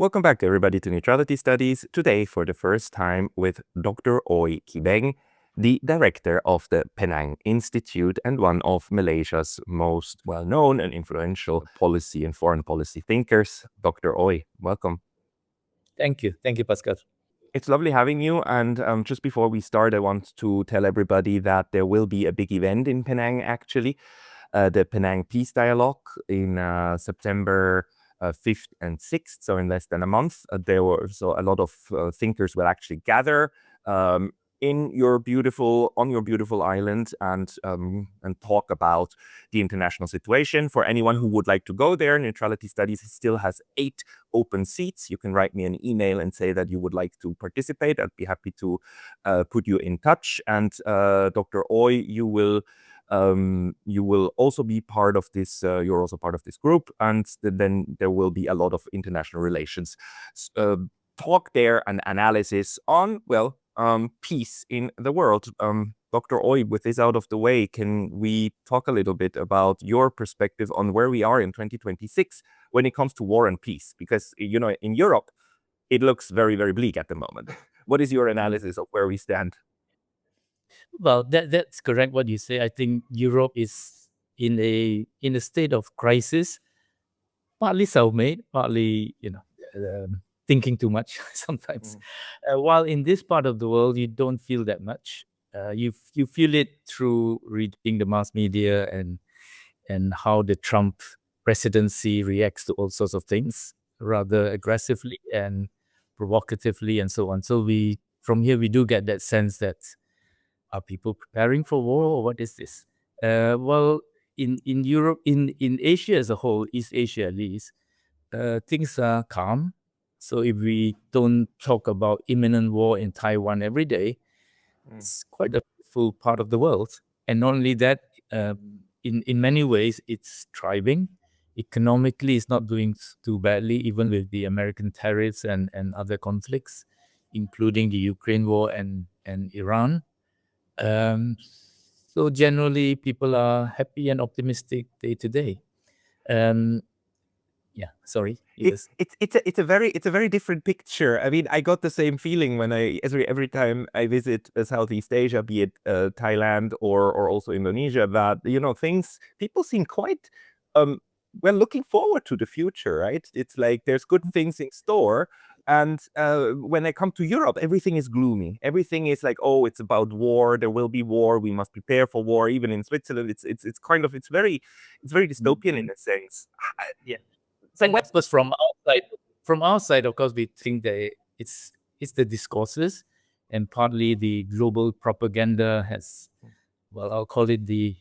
Welcome back, everybody, to Neutrality Studies. Today, for the first time, with Dr. Ooi Kee Beng, the director of the Penang Institute and one of Malaysia's most well-known and influential policy and foreign policy thinkers. Dr. Ooi, welcome. Thank you, Pascal. It's lovely having you. And just before we start, I want to tell everybody that there will be a big event in Penang, actually, the Penang Peace Dialogue in September 5th and 6th, so in less than a month. There were so a lot of thinkers will actually gather on your beautiful island and talk about the international situation. For anyone who would like to go there, Neutrality Studies still has 8 open seats. You can write me an email and say that you would like to participate. I'd be happy to put you in touch. And Dr. Ooi, you will also be part of this. You're also part of this group, and then there will be a lot of international relations talk there and analysis on peace in the world. Dr. Ooi, with this out of the way, can we talk a little bit about your perspective on where we are in 2026 when it comes to war and peace? Because in Europe, it looks very, very bleak at the moment. What is your analysis of where we stand? Well, that's correct what you say. I think Europe is in a state of crisis, partly self-made, partly thinking too much sometimes. While in this part of the world, you don't feel that much. You feel it through reading the mass media and how the Trump presidency reacts to all sorts of things rather aggressively and provocatively and so on. So from here we do get that sense that are people preparing for war or what is this? Well, in Europe, in Asia as a whole, East Asia at least, things are calm. So if we don't talk about imminent war in Taiwan every day, it's quite a full part of the world. And not only that, in many ways, it's thriving. Economically, it's not doing too badly, even with the American tariffs and other conflicts, including the Ukraine war and Iran. So generally, people are happy and optimistic day to day. Yeah, sorry. Yes. It's a very different picture. I mean, I got the same feeling when every time I visit Southeast Asia, be it Thailand or also Indonesia, that people seem quite looking forward to the future, right? It's like there's good things in store. And when I come to Europe, everything is gloomy. Everything is like, oh, it's about war. There will be war. We must prepare for war. Even in Switzerland, it's very dystopian in a sense. Yeah. So but from our side, of course, we think that it's the discourses and partly the global propaganda has, I'll call it the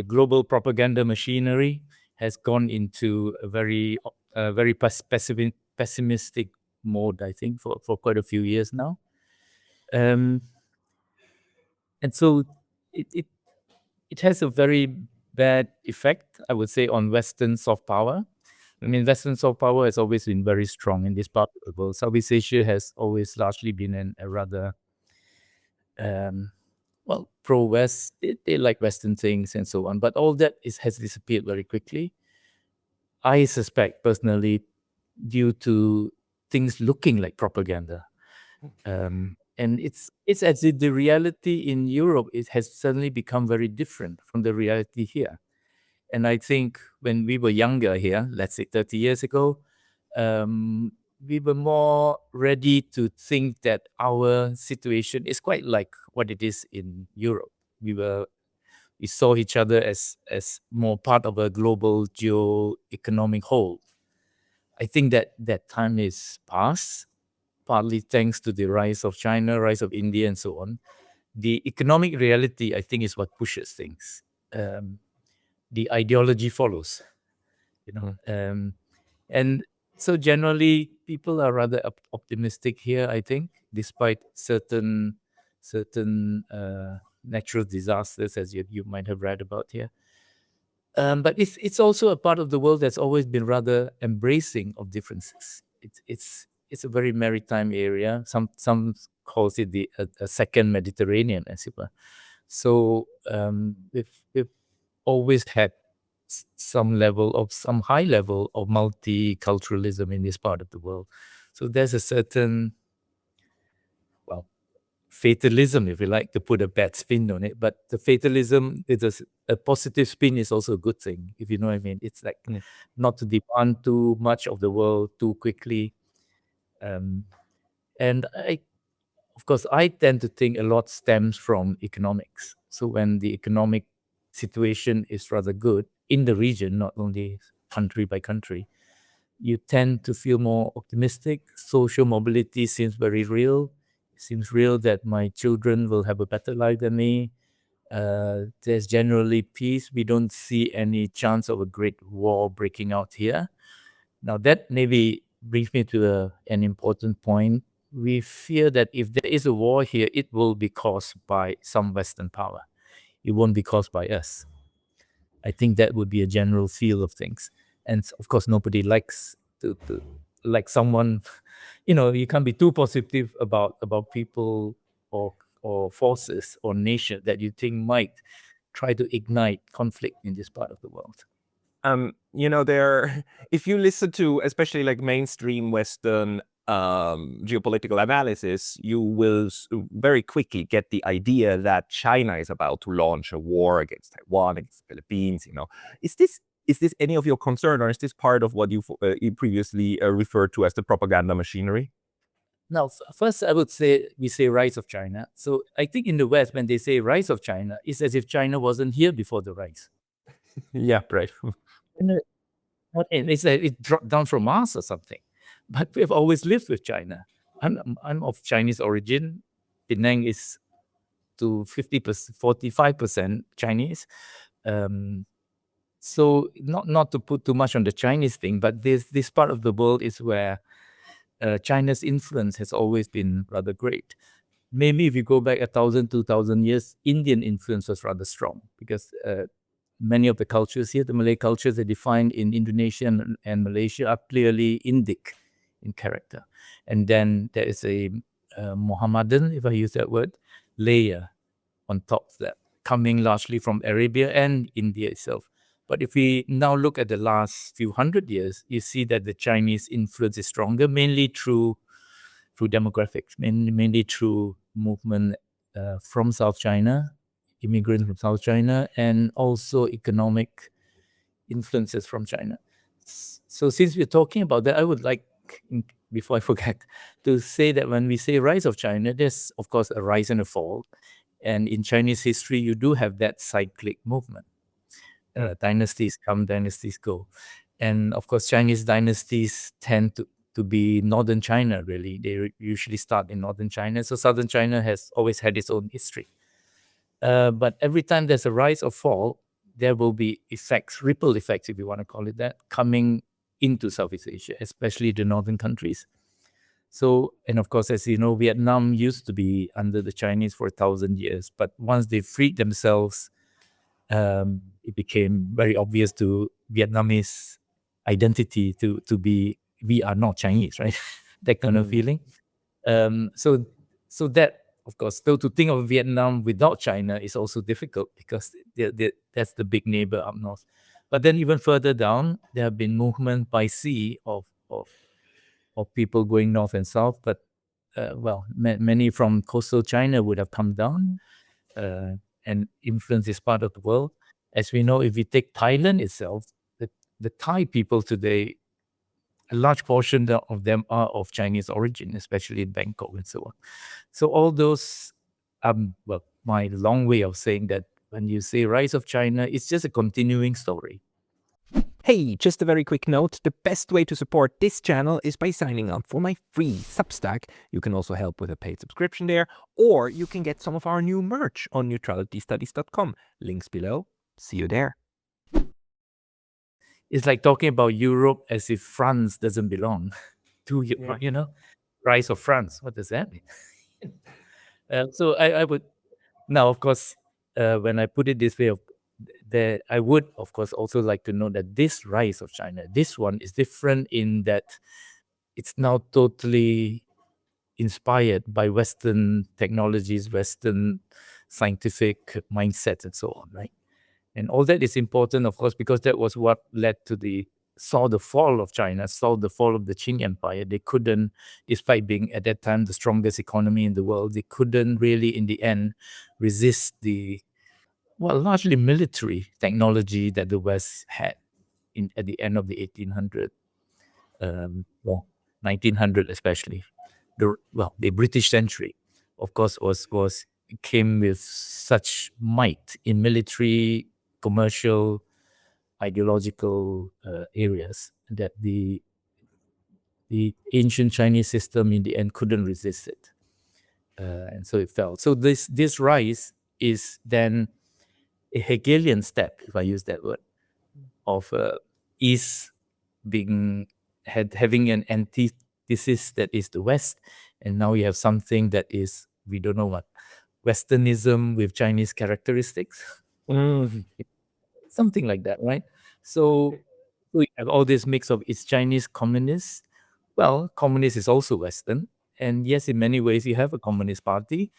global propaganda machinery has gone into a very pessimistic mode, I think, for quite a few years now. And so it has a very bad effect, I would say, on Western soft power. I mean, Western soft power has always been very strong in this part of the world. Southeast Asia has always largely been a rather, pro-West. They like Western things and so on. But all that has disappeared very quickly. I suspect, personally, due to things looking like propaganda. And it's as if the reality in Europe has suddenly become very different from the reality here. And I think when we were younger here, let's say 30 years ago, we were more ready to think that our situation is quite like what it is in Europe. We saw each other as more part of a global geo-economic whole. I think that time is past, partly thanks to the rise of China, rise of India, and so on. The economic reality, I think, is what pushes things. The ideology follows, and so generally people are rather optimistic here, I think, despite certain natural disasters, as you might have read about here. But it's also a part of the world that's always been rather embracing of differences. It's a very maritime area. Some calls it a second Mediterranean, as it were. So we've always had some high level of multiculturalism in this part of the world. So there's a certain, well, fatalism, if you like, to put a bad spin on it. But the fatalism, a positive spin is also a good thing, if you know what I mean. It's like not to demand too much of the world too quickly. And of course, I tend to think a lot stems from economics. So when the economic situation is rather good in the region, not only country by country, you tend to feel more optimistic. Social mobility seems very real. It seems real that my children will have a better life than me. There's generally peace. We don't see any chance of a great war breaking out here. Now, that maybe brings me to an important point. We fear that if there is a war here, it will be caused by some Western power. It won't be caused by us. I think that would be a general feel of things. And of course, nobody likes to like someone, you can't be too positive about people or forces or nation that you think might try to ignite conflict in this part of the world. There, if you listen to especially like mainstream Western geopolitical analysis, you will very quickly get the idea that China is about to launch a war against Taiwan, against the Philippines. Is this any of your concern, or is this part of what you previously referred to as the propaganda machinery? Now, first, I would say we say rise of China. So I think in the West, when they say rise of China, it's as if China wasn't here before the rise. Yeah, right. It's like it dropped down from Mars or something. But we've always lived with China. I'm of Chinese origin. Penang is to 50%, 45% Chinese. So not to put too much on the Chinese thing, but this part of the world is where China's influence has always been rather great. Maybe if you go back 1,000, 2,000 years, Indian influence was rather strong because many of the cultures here, the Malay cultures, are defined in Indonesia and Malaysia are clearly Indic in character. And then there is a Mohammedan, if I use that word, layer on top of that, coming largely from Arabia and India itself. But if we now look at the last few hundred years, you see that the Chinese influence is stronger, mainly through demographics, mainly through movement from South China, immigrants from South China, and also economic influences from China. So since we're talking about that, I would like, before I forget, to say that when we say rise of China, there's of course a rise and a fall. And in Chinese history, you do have that cyclic movement. Dynasties come, dynasties go. And of course, Chinese dynasties tend to be northern China, really. They usually start in northern China. So southern China has always had its own history. But every time there's a rise or fall, there will be effects, ripple effects, if you want to call it that, coming into Southeast Asia, especially the northern countries. So, and of course, as you know, Vietnam used to be under the Chinese for 1,000 years. But once they freed themselves, it became very obvious to Vietnamese identity to be, we are not Chinese, right? That kind of feeling. So that, of course, though to think of Vietnam without China is also difficult because that's the big neighbor up north. But then even further down, there have been movement by sea of people going north and south. But many from coastal China would have come down and influenced this part of the world. As we know, if we take Thailand itself, the Thai people today, a large portion of them are of Chinese origin, especially in Bangkok and so on. So all those, my long way of saying that when you say rise of China, it's just a continuing story. Hey, just a very quick note. The best way to support this channel is by signing up for my free Substack. You can also help with a paid subscription there, or you can get some of our new merch on neutralitystudies.com. Links below. See you there. It's like talking about Europe as if France doesn't belong to rise of France. What does that mean? So I would now, of course, when I put it this way, I would, of course, also like to know that this rise of China, this one is different in that it's now totally inspired by Western technologies, Western scientific mindsets, and so on, right? And all that is important, of course, because that was what led to saw the fall of China, saw the fall of the Qing Empire. They couldn't, despite being at that time the strongest economy in the world, they couldn't really, in the end, resist the largely military technology that the West had at the end of the 1800s, 1900 especially. The British century, of course, came with such might in military, commercial, ideological areas that the ancient Chinese system in the end couldn't resist it, and so it fell. So this rise is then a Hegelian step, if I use that word, of East having an antithesis that is the West, and now you have something that is, we don't know what, Westernism with Chinese characteristics, something like that, right? So we have all this mix of, is Chinese communist? Well, communist is also Western, and yes, in many ways you have a communist party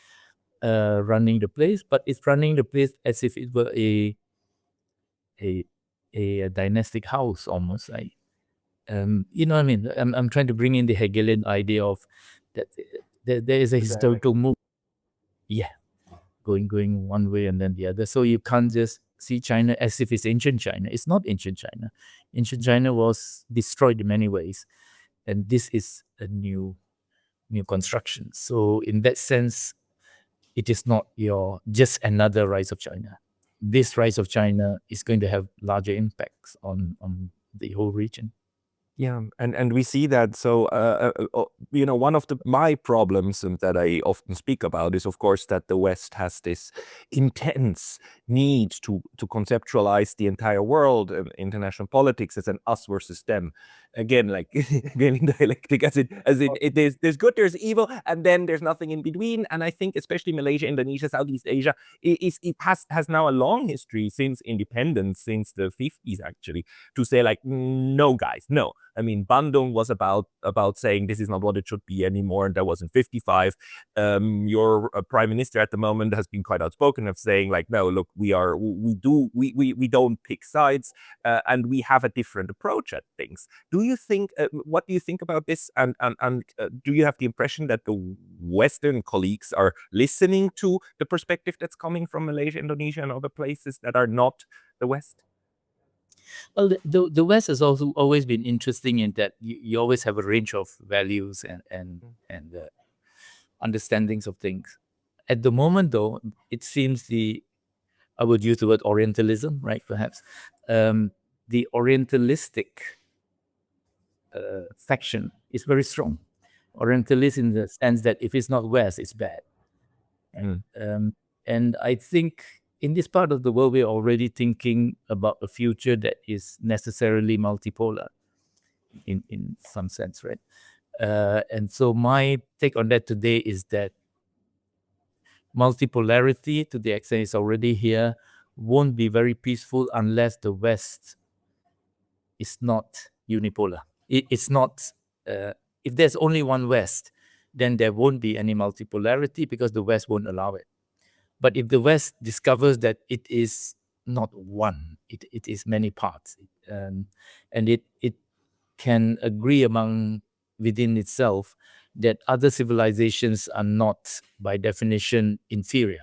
running the place, but it's running the place as if it were a dynastic house almost. Like, you know what I mean? I'm trying to bring in the Hegelian idea of that there is a historical move. Yeah, going one way and then the other. So you can't just see China as if it's ancient China. It's not ancient China. Ancient China was destroyed in many ways, and this is a new construction. So in that sense, it is not just another rise of China. This rise of China is going to have larger impacts on the whole region. Yeah, and we see that. So one of my problems that I often speak about is, of course, that the West has this intense need to conceptualize the entire world, international politics, as an us versus them. Again, like again in dialectic, as there's good, there's evil, and then there's nothing in between. And I think especially Malaysia, Indonesia, Southeast Asia, it has now a long history since independence, since the 50s actually, to say like, no guys, no. I mean, Bandung was about saying this is not what it should be anymore, and that was in 55. Your prime minister at the moment has been quite outspoken of saying like, no, look, we don't pick sides, and we have a different approach at things. Do you think? What do you think about this? And do you have the impression that the Western colleagues are listening to the perspective that's coming from Malaysia, Indonesia, and other places that are not the West? Well, the West has also always been interesting in that you always have a range of values and understandings of things. At the moment, though, it seems I would use the word Orientalism, right? Perhaps the Orientalistic faction is very strong. Orientalist in the sense that if it's not West, it's bad. And I think in this part of the world, we're already thinking about a future that is necessarily multipolar in some sense, right? And so my take on that today is that multipolarity, to the extent it's already here, won't be very peaceful unless the West is not unipolar. It's not, if there's only one West, then there won't be any multipolarity because the West won't allow it. But if the West discovers that it is not one, it is many parts, and it can agree within itself that other civilizations are not, by definition, inferior,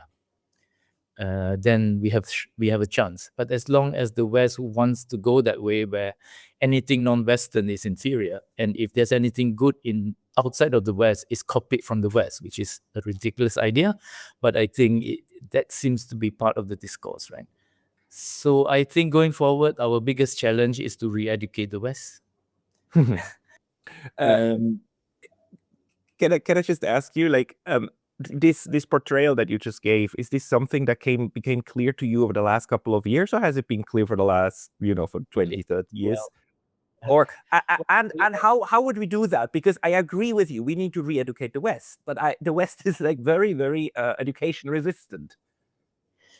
then we have a chance. But as long as the West wants to go that way, where anything non-Western is inferior, and if there's anything good outside of the West, is copied from the West, which is a ridiculous idea, but I think that seems to be part of the discourse, right? So I think going forward, our biggest challenge is to re-educate the West. Can I just ask you, like, this portrayal that you just gave, is this something that became clear to you over the last couple of years, or has it been clear for the last, for 20, 30 years? Or and how would we do that? Because I agree with you, we need to re-educate the West, but the West is like very, very education resistant.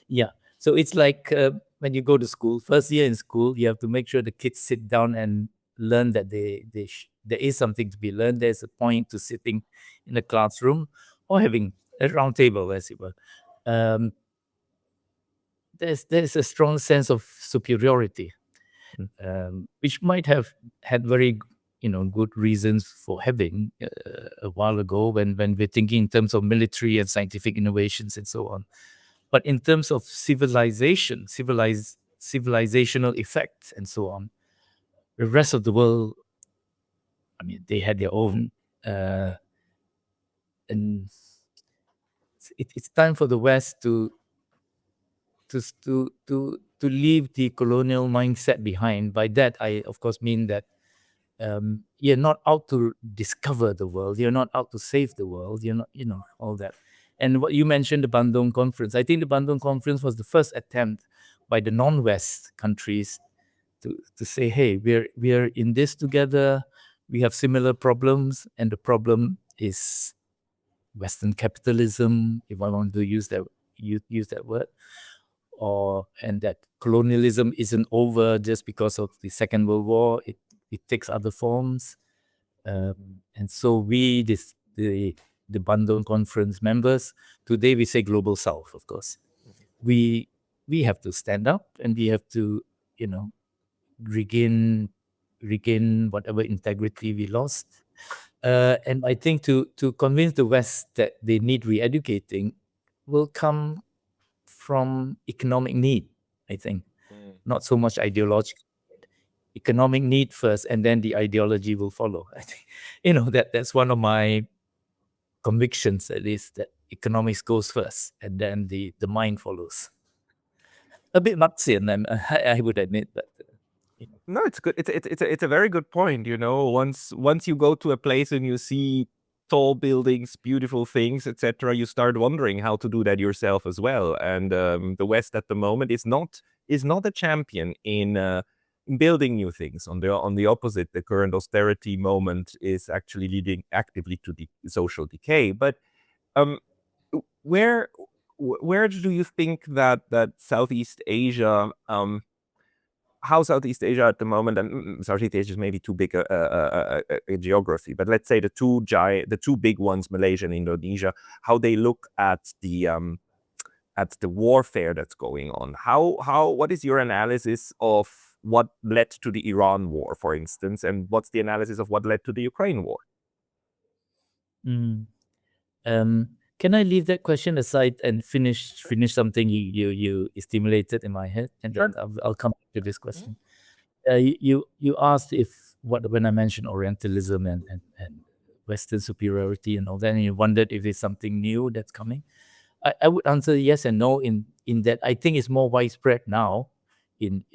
Yeah. So it's like when you go to school, first year in school, you have to make sure the kids sit down and learn that there is something to be learned. There's a point to sitting in a classroom or having a round table, as it were. there's a strong sense of superiority, which might have had very good reasons for having a while ago when we're thinking in terms of military and scientific innovations and so on. But in terms of civilizational effects and so on, the rest of the world, I mean, they had their own, and it's time for the West to leave the colonial mindset behind. By that, I of course mean that you're not out to discover the world. You're not out to save the world. You're not, all that. And what you mentioned, the Bandung Conference. I think the Bandung Conference was the first attempt by the non-West countries to say, hey, we're in this together. We have similar problems, and the problem is Western capitalism, if I want to use that word, and that colonialism isn't over just because of the Second World War. It takes other forms, and so the Bandung Conference members, today we say Global South. Of course, we have to stand up and we have to regain whatever integrity we lost. And I think to convince the West that they need re-educating will come from economic need, I think, not so much ideological. Economic need first, and then the ideology will follow. I think, that's one of my convictions, at least, that economics goes first, and then the mind follows. A bit Marxian, I would admit, but No, it's good. It's a very good point. Once you go to a place and you see tall buildings, beautiful things, etc., you start wondering how to do that yourself as well. And the West at the moment is not a champion in building new things. On the opposite, the current austerity moment is actually leading actively to the social decay. But where do you think that Southeast Asia how Southeast Asia at the moment, and Southeast Asia is maybe too big a geography, but let's say the two big ones, Malaysia and Indonesia, how they look at the warfare that's going on. What is your analysis of what led to the Iran war, for instance, and what's the analysis of what led to the Ukraine war? Can I leave that question aside and finish something you stimulated in my head, and then I'll come back to this question. You asked when I mentioned Orientalism and Western superiority and all that, and you wondered if there's something new that's coming. I would answer yes and no in that I think it's more widespread now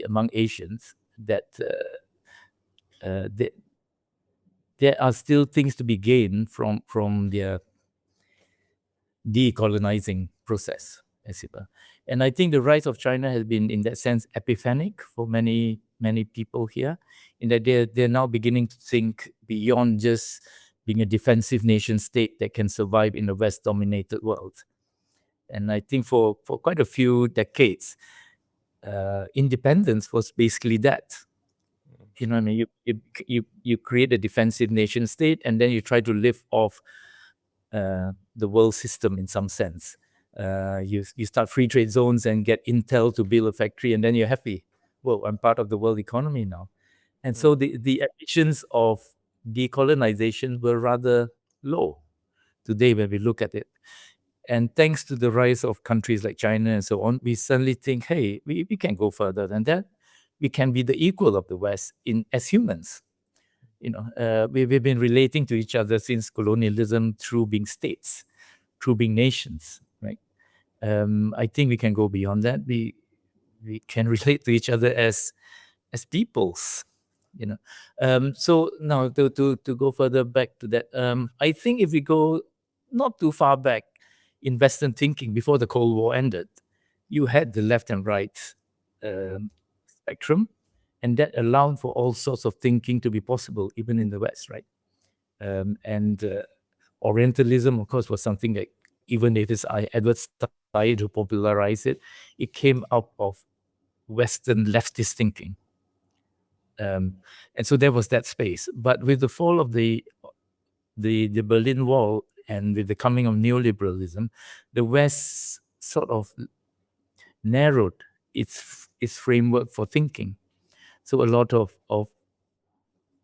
among Asians that there are still things to be gained from their decolonizing process, as it were. And I think the rise of China has been, in that sense, epiphanic for many people here, in that they're now beginning to think beyond just being a defensive nation state that can survive in a West-dominated world. And I think for quite a few decades, independence was basically that. You know what I mean? You create a defensive nation state, and then you try to live off the world system in some sense. You start free trade zones and get Intel to build a factory, and then you're happy. Well, I'm part of the world economy now. And so the ambitions of decolonization were rather low today when we look at it. And thanks to the rise of countries like China and so on, we suddenly think, hey, we can go further than that. We can be the equal of the West as humans. We've been relating to each other since colonialism through being states, through being nations, right? I think we can go beyond that. We can relate to each other as peoples, So now to go further back to that, I think if we go not too far back in Western thinking before the Cold War ended, you had the left and right spectrum, and that allowed for all sorts of thinking to be possible, even in the West, right? And Orientalism, of course, was something that, even if Edward tried to popularize it, it came out of Western leftist thinking. And so there was that space. But with the fall of the Berlin Wall and with the coming of neoliberalism, the West sort of narrowed its framework for thinking. So a lot of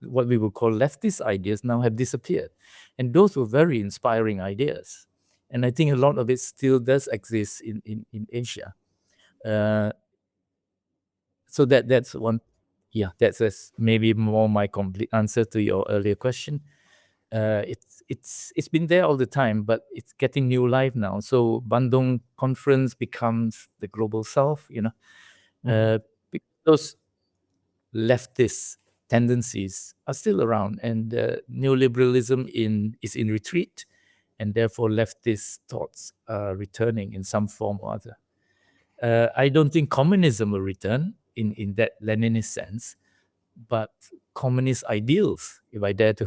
what we would call leftist ideas now have disappeared, and those were very inspiring ideas. And I think a lot of it still does exist in Asia. So that's one. Yeah, that's maybe more my complete answer to your earlier question. It's been there all the time, but it's getting new life now. So Bandung conference becomes the global south, those leftist tendencies are still around, and neoliberalism is in retreat, and therefore leftist thoughts are returning in some form or other. I don't think communism will return in that Leninist sense, but communist ideals, if I dare to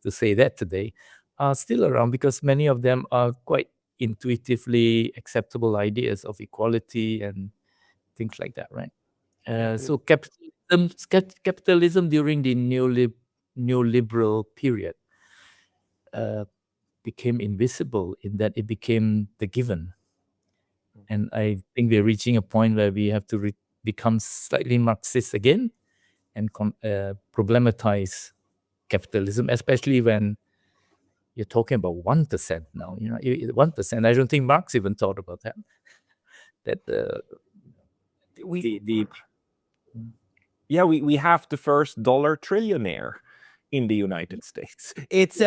say that today, are still around because many of them are quite intuitively acceptable ideas of equality and things like that, right? So capitalism during the neoliberal period became invisible in that it became the given. And I think we're reaching a point where we have to become slightly Marxist again and problematize capitalism, especially when you're talking about 1% now. 1%. I don't think Marx even thought about that. That we have the first dollar trillionaire in the United States. It's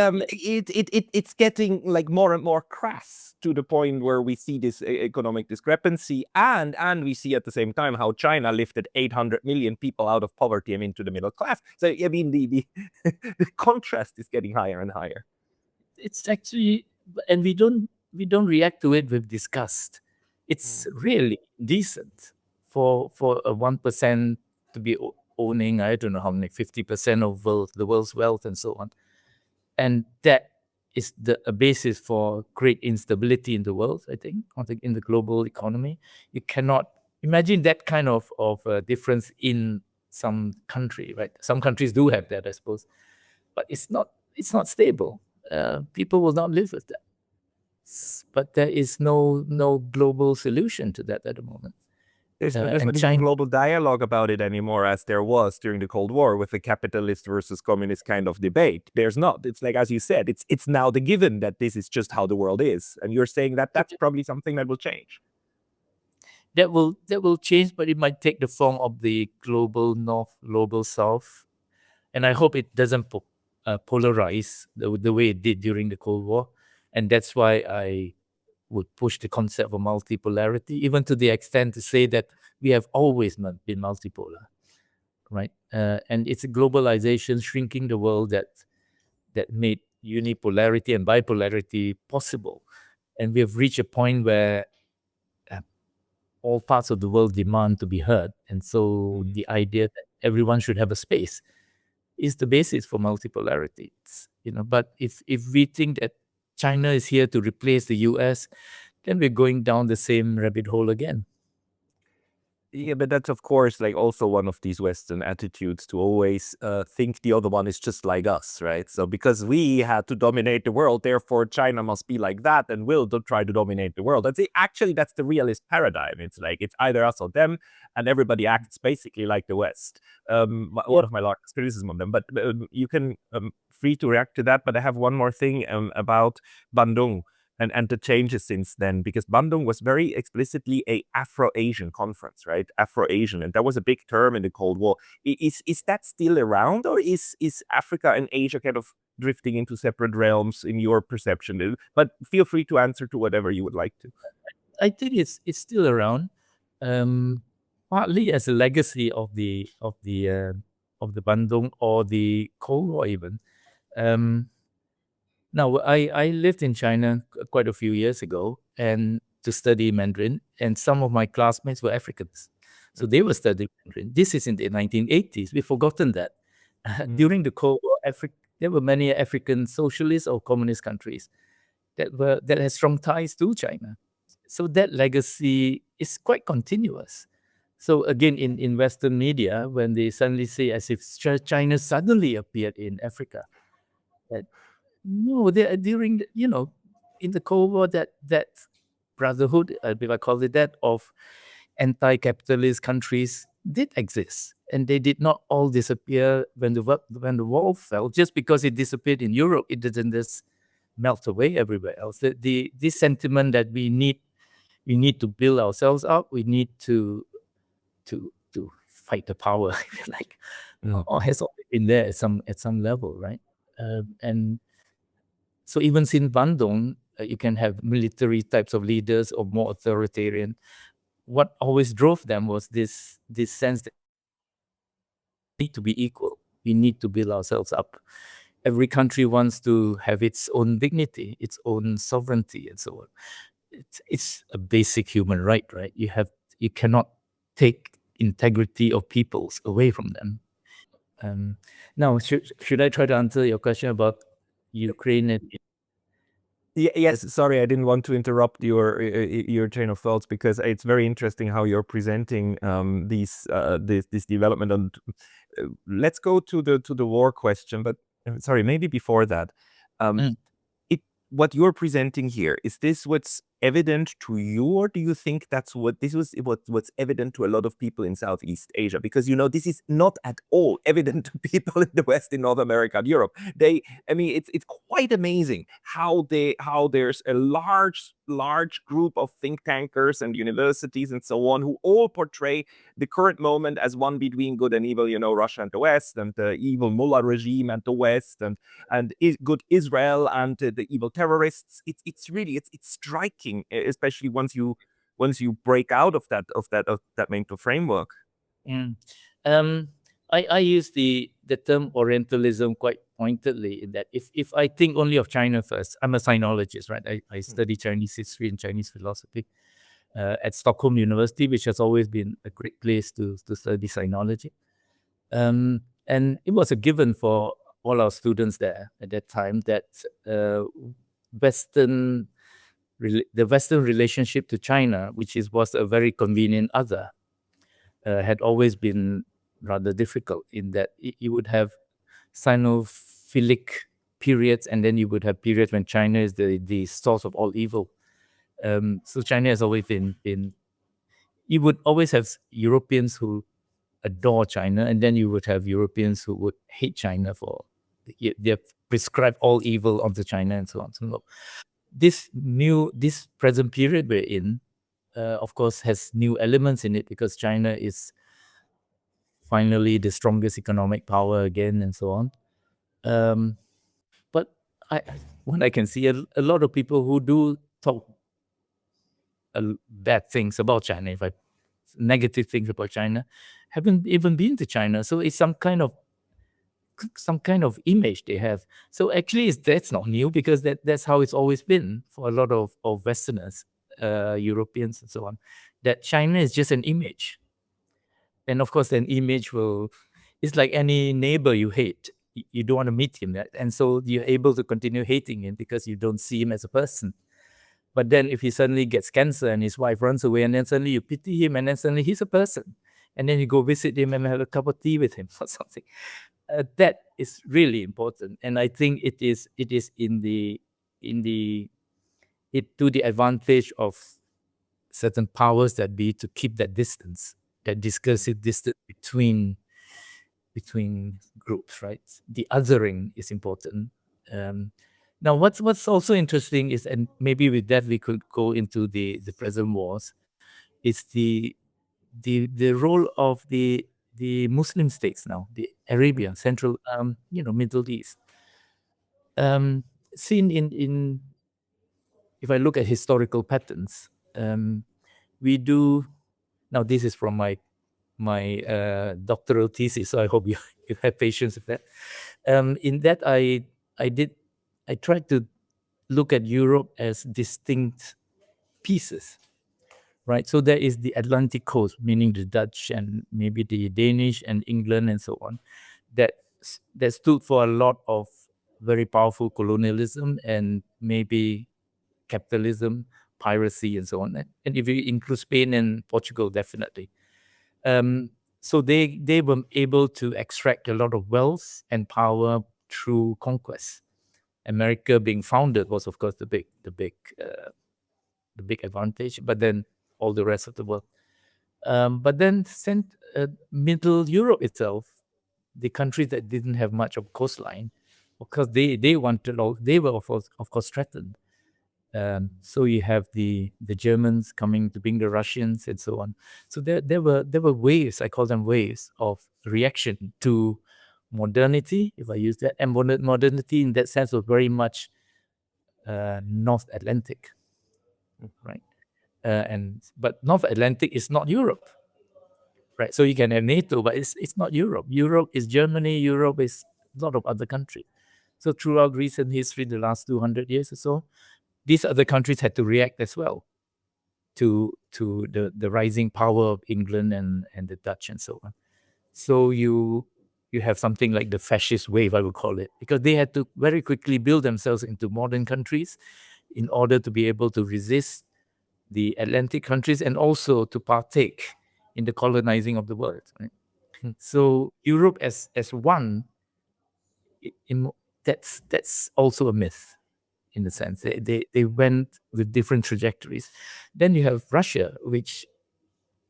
getting like more and more crass to the point where we see this economic discrepancy, and we see at the same time how China lifted 800 million people out of poverty and into the middle class. So I mean, the contrast is getting higher and higher. It's actually, and we don't react to it with disgust. It's really decent for a 1% to be owning, I don't know how many, 50% of the world's wealth and so on. And that is a basis for great instability in the world, I think, in the global economy. You cannot imagine that kind of difference in some country, right? Some countries do have that, I suppose, but it's not stable. People will not live with that. But there is no global solution to that at the moment. There's not a global dialogue about it anymore, as there was during the Cold War with the capitalist versus communist kind of debate. There's not. It's like, as you said, it's now the given that this is just how the world is, and you're saying that that's probably something that will change. That will change, but it might take the form of the global north, global south, and I hope it doesn't polarize the way it did during the Cold War, and that's why I would push the concept of multipolarity, even to the extent to say that we have always been multipolar, right? And it's globalization shrinking the world that made unipolarity and bipolarity possible. And we have reached a point where all parts of the world demand to be heard. And so the idea that everyone should have a space is the basis for multipolarity. But if we think that China is here to replace the US, then we're going down the same rabbit hole again. Yeah, but that's of course like also one of these Western attitudes to always think the other one is just like us, right? So because we had to dominate the world, therefore China must be like that and will try to dominate the world. Actually, that's the realist paradigm. It's like it's either us or them, and everybody acts basically like the West. One of my largest criticism of them, but you can free to react to that. But I have one more thing about Bandung. And the changes since then, because Bandung was very explicitly a Afro-Asian conference, right? Afro-Asian, and that was a big term in the Cold War. Is that still around, or is Africa and Asia kind of drifting into separate realms in your perception? But feel free to answer to whatever you would like to. I think it's still around, partly as a legacy of the Bandung or the Cold War even. Now, I lived in China quite a few years ago and to study Mandarin, and some of my classmates were Africans. So they were studying Mandarin. This is in the 1980s. We've forgotten that. During the Cold War, there were many African socialist or communist countries that had strong ties to China. So that legacy is quite continuous. So again, in Western media, when they suddenly say as if China suddenly appeared in Africa, no, during in the Cold War, that brotherhood, if I call it that, of anti-capitalist countries did exist, and they did not all disappear when the wall fell. Just because it disappeared in Europe, it didn't just melt away everywhere else. This sentiment that we need to build ourselves up, we need to fight the power, if you like, or has always been there at some level, right? And so even since Bandung, you can have military types of leaders or more authoritarian. What always drove them was this sense that we need to be equal. We need to build ourselves up. Every country wants to have its own dignity, its own sovereignty, and so on. It's a basic human right? You cannot take integrity of peoples away from them. Now, should I try to answer your question about Ukraine? Yes, sorry, I didn't want to interrupt your train of thoughts, because it's very interesting how you're presenting this development. And let's go to the war question, but sorry, maybe before that, what you're presenting here, is this what's evident to you, or do you think that's what's evident to a lot of people in Southeast Asia? Because this is not at all evident to people in the West, in North America and Europe. It's quite amazing how there's a large group of think tankers and universities and so on, who all portray the current moment as one between good and evil, Russia and the West, and the evil mullah regime and the West, and good Israel and the evil terrorists. It's really striking, especially once you break out of that mental framework. I use the term Orientalism quite pointedly, in that if I think only of China first, I'm a sinologist, right? I study Chinese history and Chinese philosophy at Stockholm University, which has always been a great place to study sinology. And it was a given for all our students there at that time that the Western relationship to China, which was a very convenient other, had always been rather difficult, in that you would have Sinophilic periods, and then you would have periods when China is the source of all evil. So China has always been. You would always have Europeans who adore China, and then you would have Europeans who would hate China for they prescribe all evil onto China and so on. So this present period we're in, of course, has new elements in it, because China is finally the strongest economic power again, and so on. But what I can see, a lot of people who do talk bad things about China, negative things about China, haven't even been to China. So it's some kind of image they have. So actually, that's not new, because that's how it's always been for a lot of Westerners, Europeans, and so on. That China is just an image, and of course, an image it's like any neighbor you hate. You don't want to meet him, and so you're able to continue hating him because you don't see him as a person. But then if he suddenly gets cancer and his wife runs away, and then suddenly you pity him, and then suddenly he's a person, and then you go visit him and have a cup of tea with him or something. That is really important, and I think it is to the advantage of certain powers that be, to keep that distance, that discursive distance between groups, right? The othering is important. Now, what's also interesting is, and maybe with that we could go into the present wars, is the role of the Muslim states now, the Arabia, Central, Middle East. Seen in if I look at historical patterns, we do. Now, this is from my doctoral thesis, so I hope you have patience with that. In that, I tried to look at Europe as distinct pieces, right? So there is the Atlantic coast, meaning the Dutch and maybe the Danish and England and so on, that stood for a lot of very powerful colonialism and maybe capitalism, piracy, and so on. And if you include Spain and Portugal, definitely. So they were able to extract a lot of wealth and power through conquest. America being founded was, of course, the big advantage, but then all the rest of the world. But then Middle Europe itself, the countries that didn't have much of coastline, because they wanted, they were of course threatened. So you have the Germans coming to bring the Russians and so on. So there were waves, I call them waves, of reaction to modernity, if I use that. And modernity in that sense was very much North Atlantic, right? But North Atlantic is not Europe, right? So you can have NATO, but it's not Europe. Europe is Germany. Europe is a lot of other countries. So throughout recent history, the last 200 years or so, these other countries had to react as well to the rising power of England and the Dutch and so on. So you have something like the fascist wave, I would call it, because they had to very quickly build themselves into modern countries in order to be able to resist the Atlantic countries and also to partake in the colonizing of the world. Right? So Europe as one, that's also a myth in the sense they went with different trajectories. Then you have Russia, which,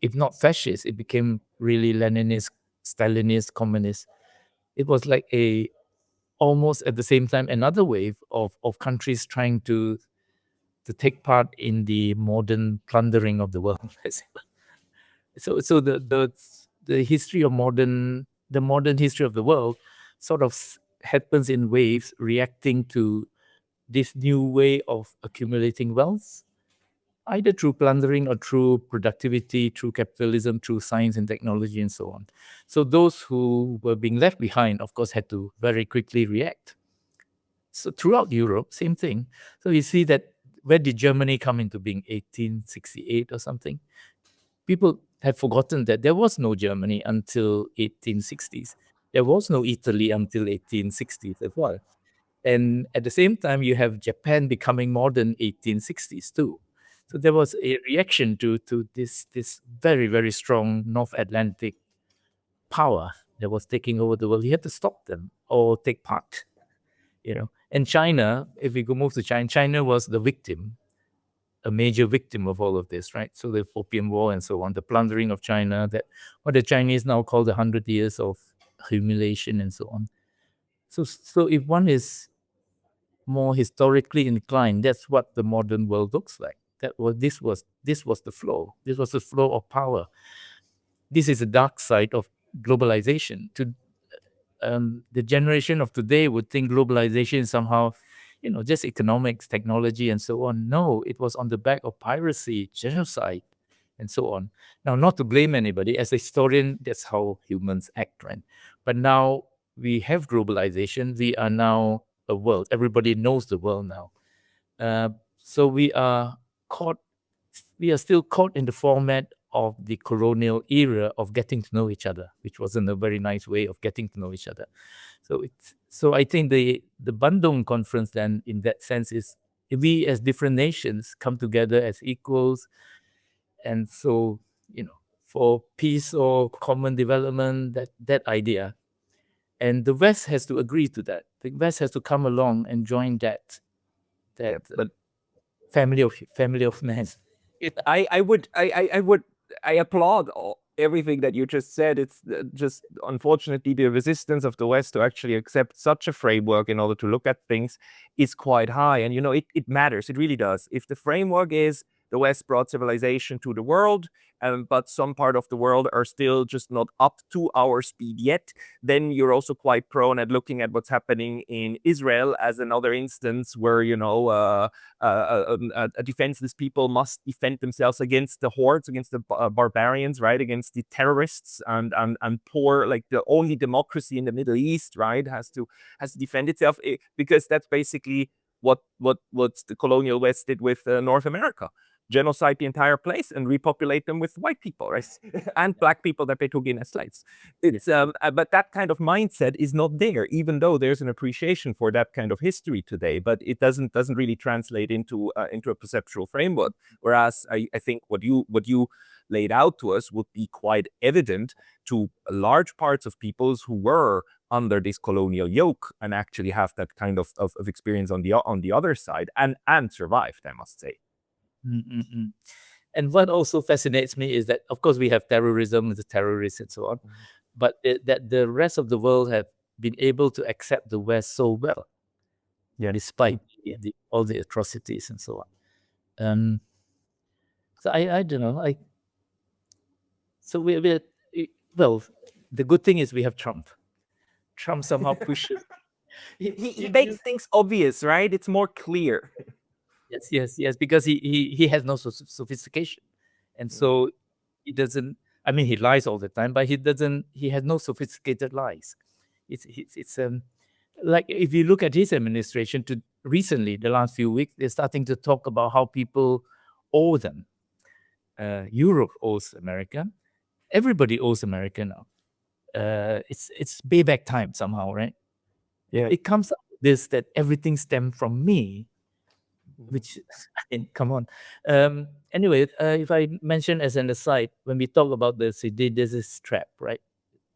if not fascist, it became really Leninist, Stalinist, communist. It was like almost at the same time another wave of countries trying to take part in the modern plundering of the world. So the history of the modern history of the world sort of happens in waves, reacting to this new way of accumulating wealth, either through plundering or through productivity, through capitalism, through science and technology, and so on. So those who were being left behind, of course, had to very quickly react. So throughout Europe, same thing. So you see that, where did Germany come into being? 1868 or something? People have forgotten that there was no Germany until 1860s. There was no Italy until 1860s as well. And at the same time, you have Japan becoming modern 1860s too. So there was a reaction to this very, very strong North Atlantic power that was taking over the world. You had to stop them or take part, And China, if we go move to China, China was the victim, a major victim of all of this, right? So the Opium War and so on, the plundering of China, that what the Chinese now call the 100 years of humiliation and so on. So if one is more historically inclined, that's what the modern world looks like. This was the flow. This was the flow of power. This is the dark side of globalization. The generation of today would think globalization is somehow, just economics, technology, and so on. No, it was on the back of piracy, genocide, and so on. Now, not to blame anybody, as a historian, that's how humans act, right? But now we have globalization. We are now a world. Everybody knows the world now. So we are still caught in the format of the colonial era of getting to know each other, which wasn't a very nice way of getting to know each other. So I think the Bandung conference then, in that sense, is we as different nations come together as equals, and so for peace or common development, that idea, and the West has to agree to that. The West has to come along and join that But family of men. I applaud everything that you just said. It's just unfortunately the resistance of the West to actually accept such a framework in order to look at things is quite high. And it matters. It really does. If the framework is the West brought civilization to the world, but some part of the world are still just not up to our speed yet, then you're also quite prone at looking at what's happening in Israel as another instance where a defenseless people must defend themselves against the hordes, against the barbarians, right? Against the terrorists and poor, like the only democracy in the Middle East, right? Has to defend itself, because that's basically what the colonial West did with North America. Genocide the entire place and repopulate them with white people, right? And black people that they took in as slaves. But that kind of mindset is not there, even though there's an appreciation for that kind of history today. But it doesn't really translate into a perceptual framework. Whereas I think what you laid out to us would be quite evident to large parts of peoples who were under this colonial yoke and actually have that kind of experience on the other side and survived, I must say. Mm-mm-mm. And what also fascinates me is that, of course, we have terrorism, the terrorists, and so on, but that the rest of the world have been able to accept the West so well, despite all the atrocities and so on. So I don't know. So we're well. The good thing is we have Trump. Trump somehow pushes. He makes things obvious, right? It's more clear. Yes, because he has no sophistication, and so he doesn't. I mean, he lies all the time, but he doesn't. He has no sophisticated lies. It's like if you look at his administration to recently, the last few weeks, they're starting to talk about how people owe them. Europe owes America. Everybody owes America now. It's payback time somehow, right? Yeah. It comes up with this that everything stemmed from me, which I mean, come on. Anyway, if I mention as an aside, when we talk about the Thucydides trap, right?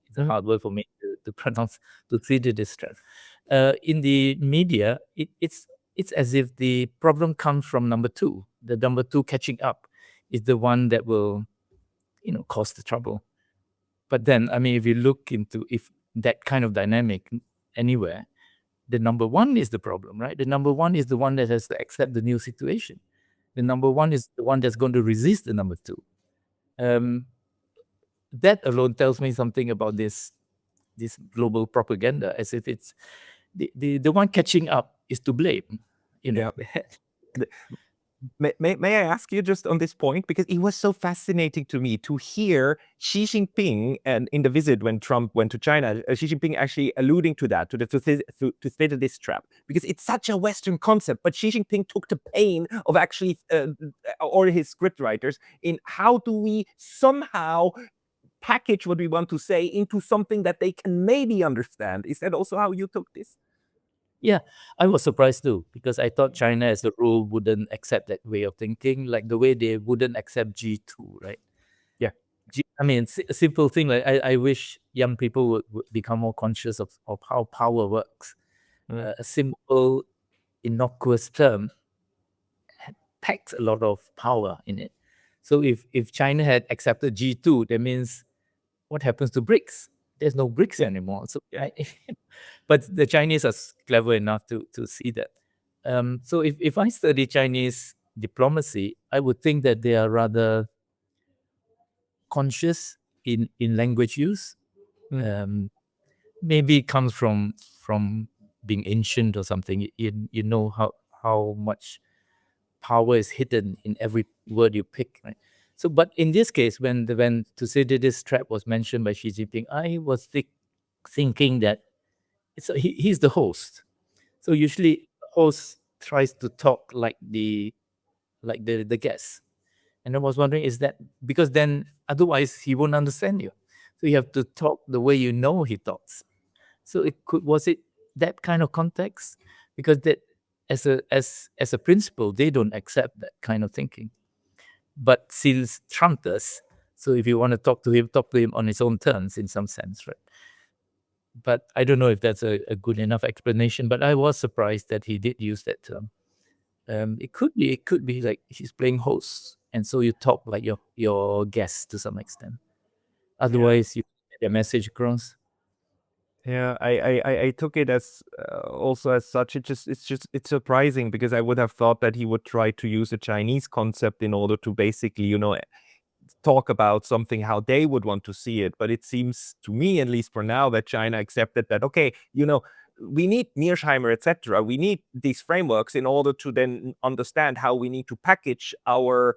It's a hard word for me to pronounce, Thucydides trap. In the media, it's as if the problem comes from number two. The number two catching up is the one that will, cause the trouble. But then, I mean, if you look into if that kind of dynamic anywhere, the number one is the problem, right? The number one is the one that has to accept the new situation. The number one is the one that's going to resist the number two. That alone tells me something about this global propaganda, as if it's the one catching up is to blame. Yeah. May I ask you just on this point, because it was so fascinating to me to hear Xi Jinping, and in the visit when Trump went to China, Xi Jinping actually alluding to that, to the Thucydides trap, because it's such a Western concept, but Xi Jinping took the pain of actually, or his scriptwriters, in how do we somehow package what we want to say into something that they can maybe understand. Is that also how you took this? Yeah, I was surprised too, because I thought China, as a rule, wouldn't accept that way of thinking, like the way they wouldn't accept G2, right? Yeah. I mean, a simple thing, like I wish young people would become more conscious of how power works. A simple, innocuous term packs a lot of power in it. So if China had accepted G2, that means what happens to BRICS? There's no BRICS anymore. So, but the Chinese are clever enough to see that. So if I study Chinese diplomacy, I would think that they are rather conscious in language use. Maybe it comes from being ancient or something. You know how much power is hidden in every word you pick, right? So, but in this case, when Thucydides trap was mentioned by Xi Jinping, I was thinking that he's the host. So usually, the host tries to talk like the guest, and I was wondering, is that because then otherwise he won't understand you? So you have to talk the way you know he talks. So was it that kind of context? Because that as a principle, they don't accept that kind of thinking. But since Trump does, so if you want to talk to him on his own terms in some sense, right? But I don't know if that's a good enough explanation. But I was surprised that he did use that term. It could be like he's playing host, and so you talk like your guest to some extent. Otherwise, you get the message across. Yeah, I took it as also as such. It's surprising, because I would have thought that he would try to use a Chinese concept in order to basically, talk about something how they would want to see it. But it seems to me, at least for now, that China accepted that, okay, we need Mearsheimer, etc. We need these frameworks in order to then understand how we need to package our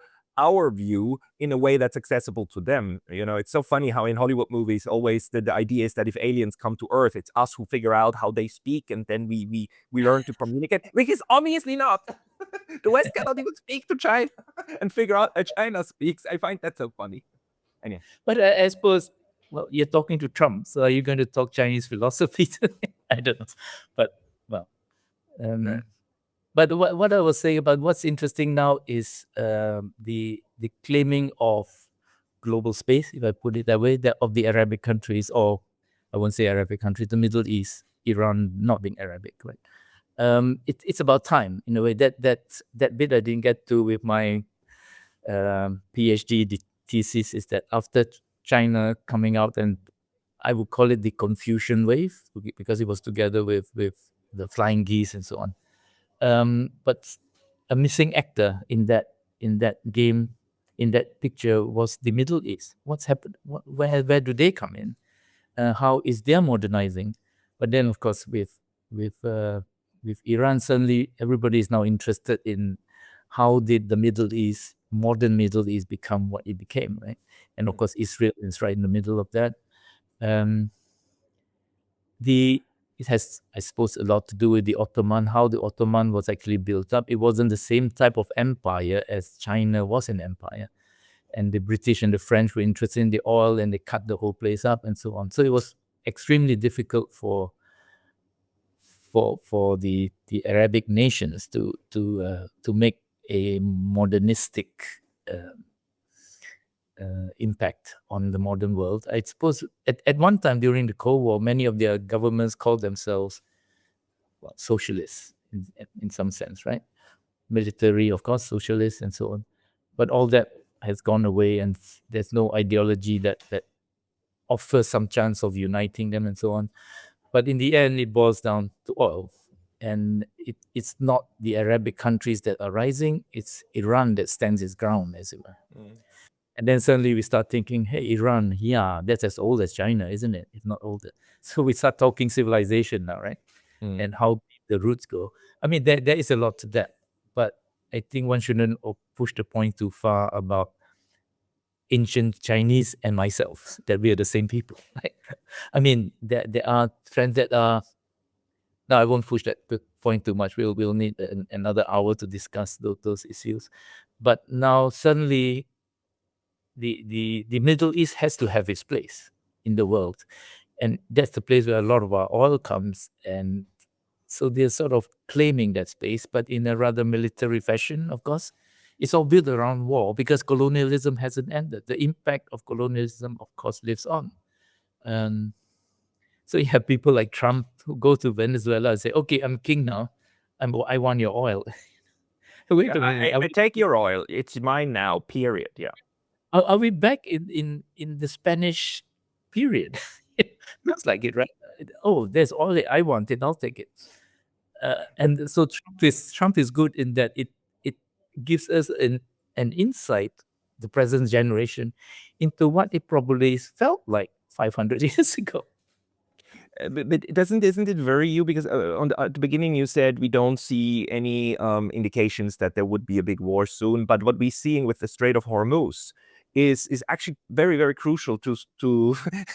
view in a way that's accessible to them. It's so funny how in Hollywood movies always the idea is that if aliens come to Earth, it's us who figure out how they speak, and then we learn to communicate, which is obviously not. The West cannot even speak to China and figure out how China speaks. I find that so funny. Anyway. But I suppose, well, you're talking to Trump, so are you going to talk Chinese philosophy to him? I don't know. But, well, but what I was saying about what's interesting now is the claiming of global space, if I put it that way, that of the Arabic countries, or I won't say Arabic countries, the Middle East, Iran not being Arabic, right? It's about time in a way. That bit I didn't get to with my PhD thesis is that after China coming out, and I would call it the Confucian wave because it was together with the flying geese and so on. But a missing actor in that game, in that picture, was the Middle East. What's happened? Where do they come in? How is their modernizing? But then, of course, with Iran, suddenly everybody is now interested in how did the Middle East, modern Middle East, become what it became, right? And of course, Israel is right in the middle of that. It has, I suppose, a lot to do with the Ottoman, how the Ottoman was actually built up. It wasn't the same type of empire as China was an empire. And the British and the French were interested in the oil, and they cut the whole place up and so on. So it was extremely difficult for the Arabic nations to make a modernistic impact on the modern world. I suppose at one time during the Cold War, many of their governments called themselves socialists in some sense, right? Military, of course, socialists and so on. But all that has gone away, and there's no ideology that offers some chance of uniting them and so on. But in the end, it boils down to oil. And it's not the Arabic countries that are rising, it's Iran that stands its ground, as it were. And then suddenly we start thinking, hey, Iran, yeah, that's as old as China, isn't it? If not older. So we start talking civilization now, right? And how the roots go. I mean, there is a lot to that. But I think one shouldn't push the point too far about ancient Chinese and myself, that we are the same people. Right? I mean, there are trends that are... No, I won't push that point too much. We'll need another hour to discuss those issues. But now suddenly the Middle East has to have its place in the world. And that's the place where a lot of our oil comes. And so they're sort of claiming that space, but in a rather military fashion, of course. It's all built around war because colonialism hasn't ended. The impact of colonialism, of course, lives on. So you have people like Trump who go to Venezuela and say, okay, I'm king now. I want your oil. Wait a minute. I take your oil. It's mine now, period. Yeah. Are we back in the Spanish period? It looks like it, right? Oh, there's oil that I want it. I'll take it. And so Trump is good in that it gives us an insight, the present generation, into what it probably felt like 500 years ago. But isn't it very you? Because at the beginning you said we don't see any indications that there would be a big war soon. But what we're seeing with the Strait of Hormuz is actually very, very crucial to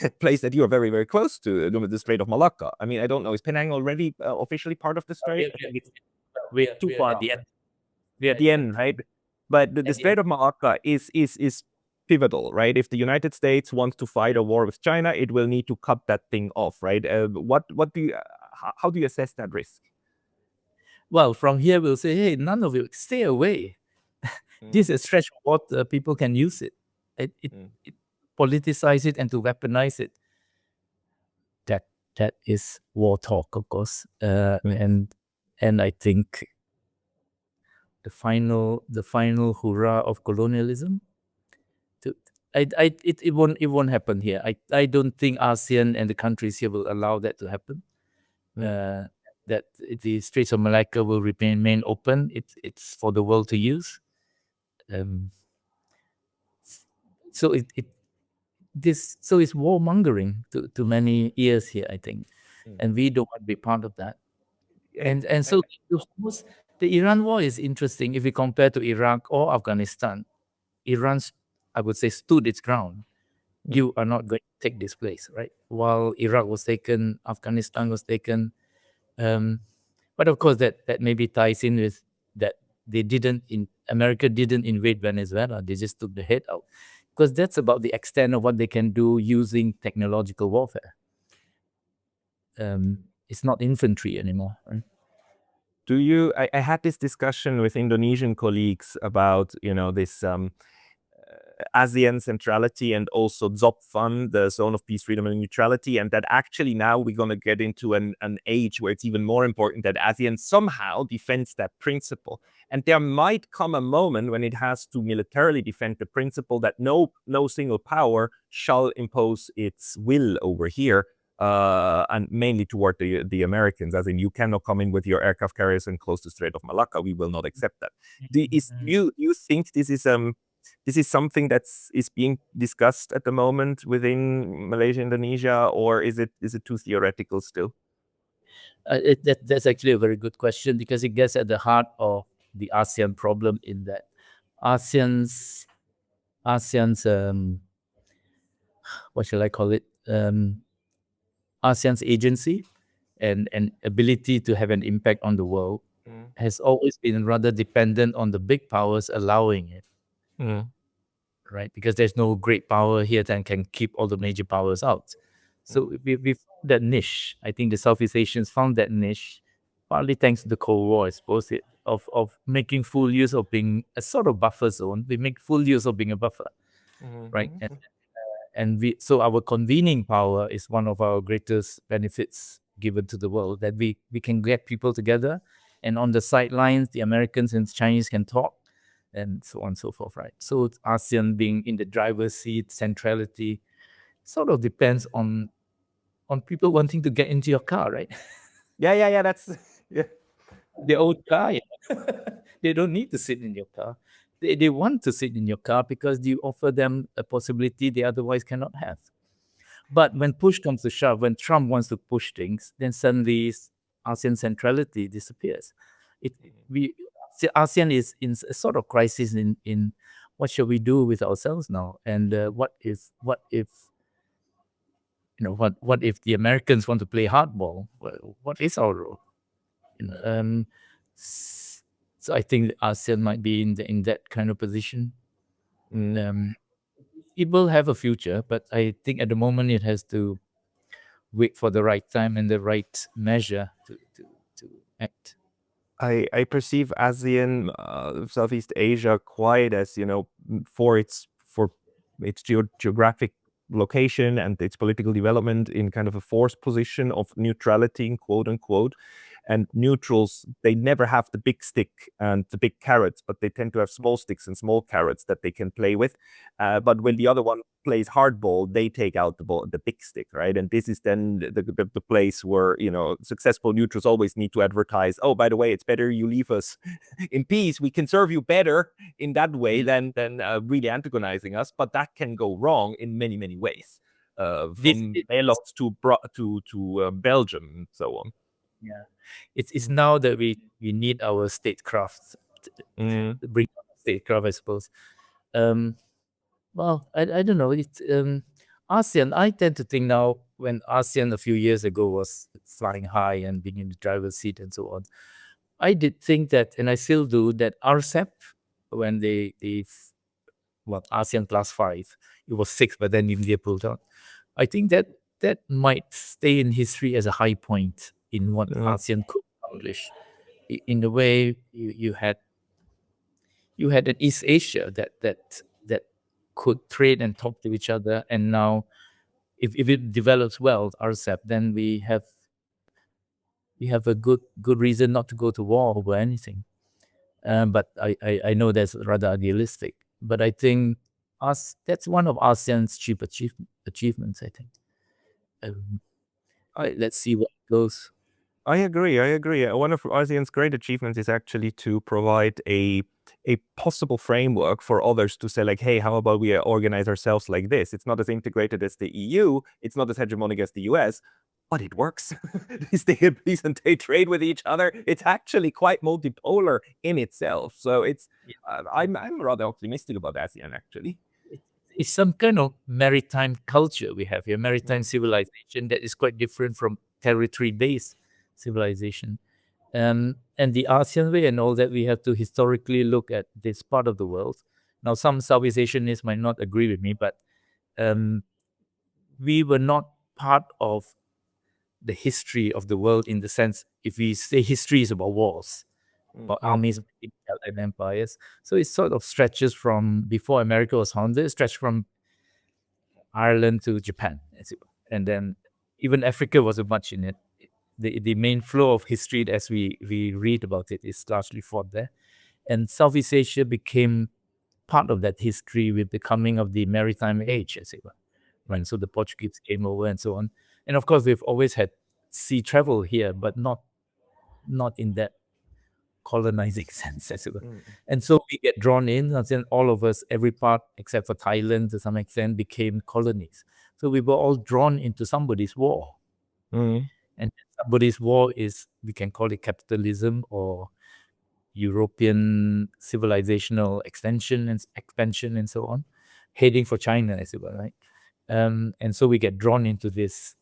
a place that you are very, very close to, the Strait of Malacca. I mean, I don't know, is Penang already officially part of the strait? I think it's too far out. We're at the end, right? But the Strait of Malacca is pivotal, right? If the United States wants to fight a war with China, it will need to cut that thing off, right? What do you, how do you assess that risk? Well, from here we'll say, hey, none of you, stay away. This is a stretch of water. People can use it. It politicize it and to weaponize it. That is war talk, of course. And I think the final hurrah of colonialism, it won't happen here. I don't think ASEAN and the countries here will allow that to happen. That the Straits of Malacca will remain open. It's for the world to use. So it's warmongering to many ears here, I think, and we don't want to be part of that. And so of course, the Iran war is interesting if we compare to Iraq or Afghanistan. Iran's, I would say, stood its ground. You are not going to take this place, right? While Iraq was taken, Afghanistan was taken. But of course, that maybe ties in with that America didn't invade Venezuela. They just took the head out. Because that's about the extent of what they can do using technological warfare. It's not infantry anymore, right? I had this discussion with Indonesian colleagues about, this ASEAN centrality and also ZOPFAN, the Zone of Peace, Freedom, and Neutrality, and that actually now we're going to get into an age where it's even more important that ASEAN somehow defends that principle. And there might come a moment when it has to militarily defend the principle that no single power shall impose its will over here, and mainly toward the Americans, as in you cannot come in with your aircraft carriers and close the Strait of Malacca. We will not accept that. Do you think this is something that's being discussed at the moment within Malaysia, Indonesia, or is it too theoretical still? That's actually a very good question, because it gets at the heart of the ASEAN problem, in that ASEAN's what shall I call it? ASEAN's agency and ability to have an impact on the world has always been rather dependent on the big powers allowing it. Right? Because there's no great power here that can keep all the major powers out. So we found that niche. I think the Southeast Asians found that niche, partly thanks to the Cold War, I suppose, of making full use of being a sort of buffer zone. We make full use of being a buffer, right? And so our convening power is one of our greatest benefits given to the world, that we can get people together, and on the sidelines, the Americans and Chinese can talk, and so on and so forth, right? So ASEAN being in the driver's seat, centrality, sort of depends on people wanting to get into your car, right? Yeah. That's Their old car. They don't need to sit in your car. They want to sit in your car because you offer them a possibility they otherwise cannot have. But when push comes to shove, when Trump wants to push things, then suddenly ASEAN centrality disappears. ASEAN is in a sort of crisis in what shall we do with ourselves now, and what if the Americans want to play hardball? What is our role? So I think ASEAN might be in that kind of position. It will have a future, but I think at the moment it has to wait for the right time and the right measure to act. I perceive ASEAN, Southeast Asia, quite as, for its geographic location and its political development, in kind of a forced position of neutrality, quote unquote. And neutrals, they never have the big stick and the big carrots, but they tend to have small sticks and small carrots that they can play with. But when the other one plays hardball, they take out the big stick, right? And this is then the place where, successful neutrals always need to advertise, oh, by the way, it's better you leave us in peace. We can serve you better in that way than really antagonizing us. But that can go wrong in many, many ways, from Belox to Belgium and so on. Yeah, it's now that we need our statecraft, bring statecraft, I suppose. Well, I don't know. It's ASEAN. I tend to think now, when ASEAN a few years ago was flying high and being in the driver's seat and so on, I did think that, and I still do, that RCEP, when ASEAN +5, it was 6, but then India pulled out. I think that might stay in history as a high point in what ASEAN could accomplish. In the way you had an East Asia that could trade and talk to each other, and now if it develops well, RCEP, then we have a good reason not to go to war over anything. But I know that's rather idealistic. But I think that's one of ASEAN's chief achievements, I think. Let's see what goes. I agree. One of ASEAN's great achievements is actually to provide a possible framework for others to say, like, hey, how about we organize ourselves like this? It's not as integrated as the EU. It's not as hegemonic as the US, but it works. They stay at peace and they trade with each other. It's actually quite multipolar in itself. So I'm rather optimistic about ASEAN, actually. It's some kind of maritime culture we have here, maritime civilization that is quite different from territory-based civilization. And the ASEAN way and all that, we have to historically look at this part of the world. Now, some Southeast Asianists might not agree with me, but we were not part of the history of the world, in the sense, if we say history is about wars, about armies maritime empires. So it sort of stretches from before America was founded, it stretched from Ireland to Japan, and then even Africa was much in it. The main flow of history as we read about it is largely fought there. And Southeast Asia became part of that history with the coming of the maritime age, as it were. Right. So the Portuguese came over and so on. And of course, we've always had sea travel here, but not in that colonizing sense, as it were. And so we get drawn in, and then all of us, every part except for Thailand to some extent, became colonies. So we were all drawn into somebody's war. And somebody's war is, we can call it capitalism or European civilizational expansion and so on, heading for China, as it were, right? And so we get drawn into this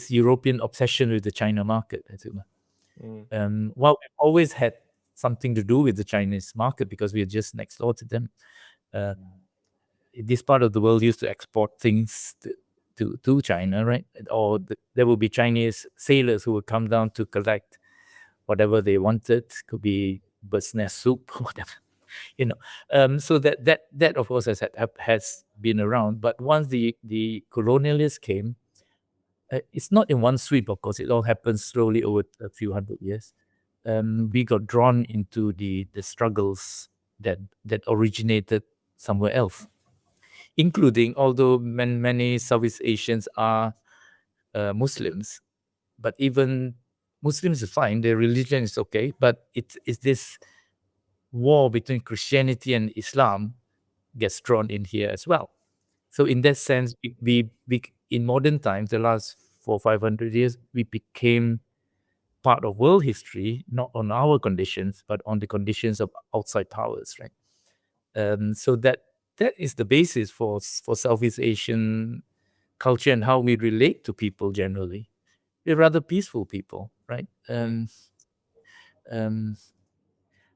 European obsession with the China market, as it were. While we've always had something to do with the Chinese market because we are just next door to them. This part of the world used to export things to China, right? Or there will be Chinese sailors who would come down to collect whatever they wanted. Could be bird's nest soup, whatever, So that of course has been around. But once the colonialists came, it's not in one sweep. Of course, it all happens slowly over a few hundred years. We got drawn into the struggles that originated somewhere else, including, although many Southeast Asians are Muslims, but even Muslims is fine, their religion is okay, but it's this war between Christianity and Islam gets drawn in here as well. So in that sense, we in modern times, the last 400-500 years, we became part of world history, not on our conditions, but on the conditions of outside powers, right? So that is the basis for Southeast Asian culture and how we relate to people generally. We're rather peaceful people, right? I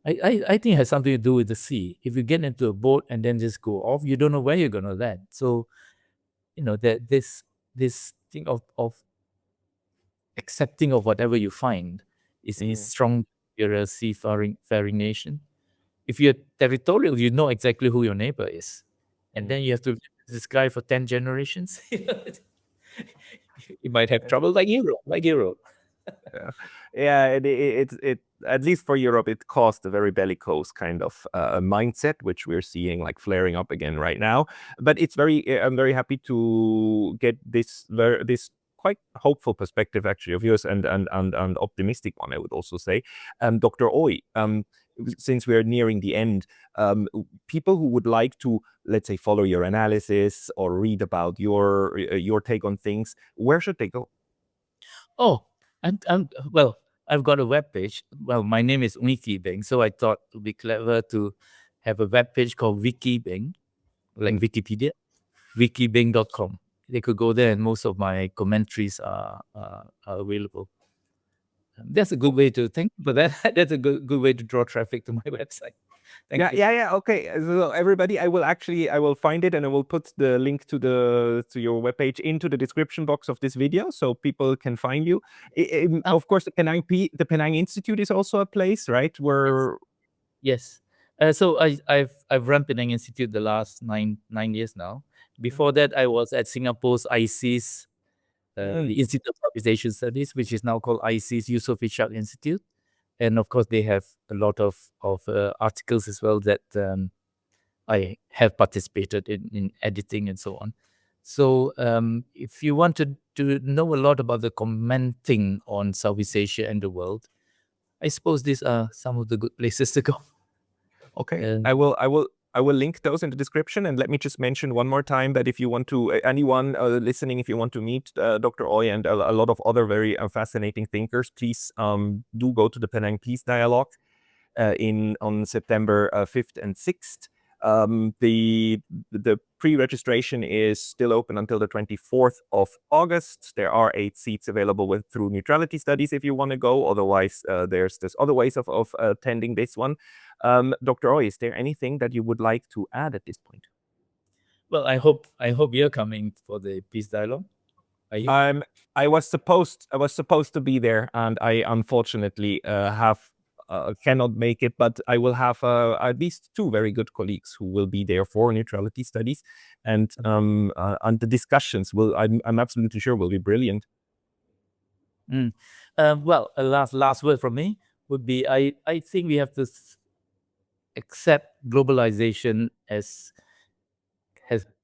think it has something to do with the sea. If you get into a boat and then just go off, you don't know where you're going to land. So, that this thing of accepting of whatever you find is strong. You're a seafaring nation. If you're territorial, you know exactly who your neighbor is, and then you have to live with this guy for 10 generations. You might have trouble like Europe. Yeah, it at least for Europe, it caused a very bellicose kind of mindset, which we're seeing like flaring up again right now. But I'm very happy to get this quite hopeful perspective actually of yours and optimistic one, I would also say. Dr. Ooi, since we're nearing the end, people who would like to, let's say, follow your analysis or read about your take on things, where should they go? Oh, well, I've got a web page. Well, my name is Ooi Kee Beng, so I thought it would be clever to have a web page called Wiki Beng, like Wikipedia, wikibeng.com. They could go there, and most of my commentaries are available. That's a good way to think, but that's a good way to draw traffic to my website. Thank you. Yeah. Okay. So everybody, I will find it and I will put the link to your webpage into the description box of this video so people can find you. Of course, the Penang Institute is also a place, right? Where yes. So I've run Penang Institute the last nine years now. Before that, I was at Singapore's ICES, the Institute of Southeast Asian Studies, which is now called ICES Yusof Ishak Institute. And of course, they have a lot of articles as well that I have participated in editing and so on. So if you want to know a lot about the commenting on Southeast Asia and the world, I suppose these are some of the good places to go. Okay, I will link those in the description. And let me just mention one more time that if you want to, anyone listening, if you want to meet Dr. Ooi and a lot of other very fascinating thinkers, please do go to the Penang Peace Dialogue on September 5th and 6th. The pre-registration is still open until the 24th of August. There are 8 seats available through Neutrality Studies if you want to go. Otherwise, there's other ways of attending this one. Dr. Ooi, is there anything that you would like to add at this point? Well, I hope you're coming for the peace dialogue. Are you? I was supposed to be there, and I unfortunately have cannot make it, but I will have at least two very good colleagues who will be there for neutrality studies, and the discussions I'm absolutely sure will be brilliant. Well, a last word from me would be I think we have to accept globalization as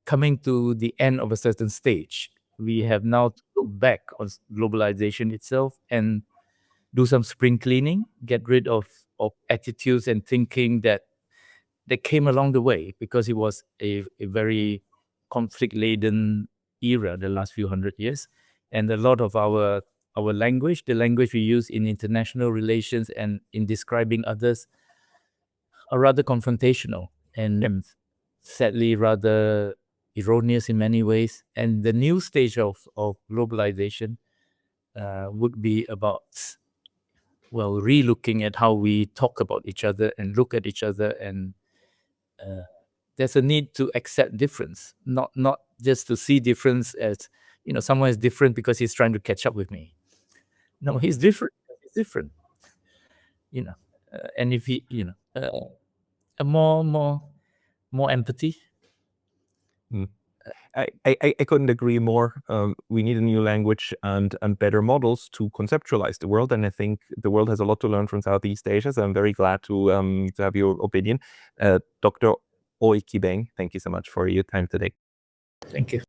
coming to the end of a certain stage. We have now to look back on globalization itself and do some spring cleaning, get rid of attitudes and thinking that came along the way, because it was a very conflict-laden era, the last few hundred years. And a lot of our language, the language we use in international relations and in describing others, are rather confrontational and sadly rather erroneous in many ways. And the new stage of globalization would be about, well, re-looking at how we talk about each other and look at each other, and there's a need to accept difference, not just to see difference as, someone is different because he's trying to catch up with me. No, he's different. He's different. And if he, a more empathy. I couldn't agree more. We need a new language and better models to conceptualize the world, and I think the world has a lot to learn from Southeast Asia. So I'm very glad to have your opinion, Dr. Ooi Kee Beng. Thank you so much for your time today. Thank you.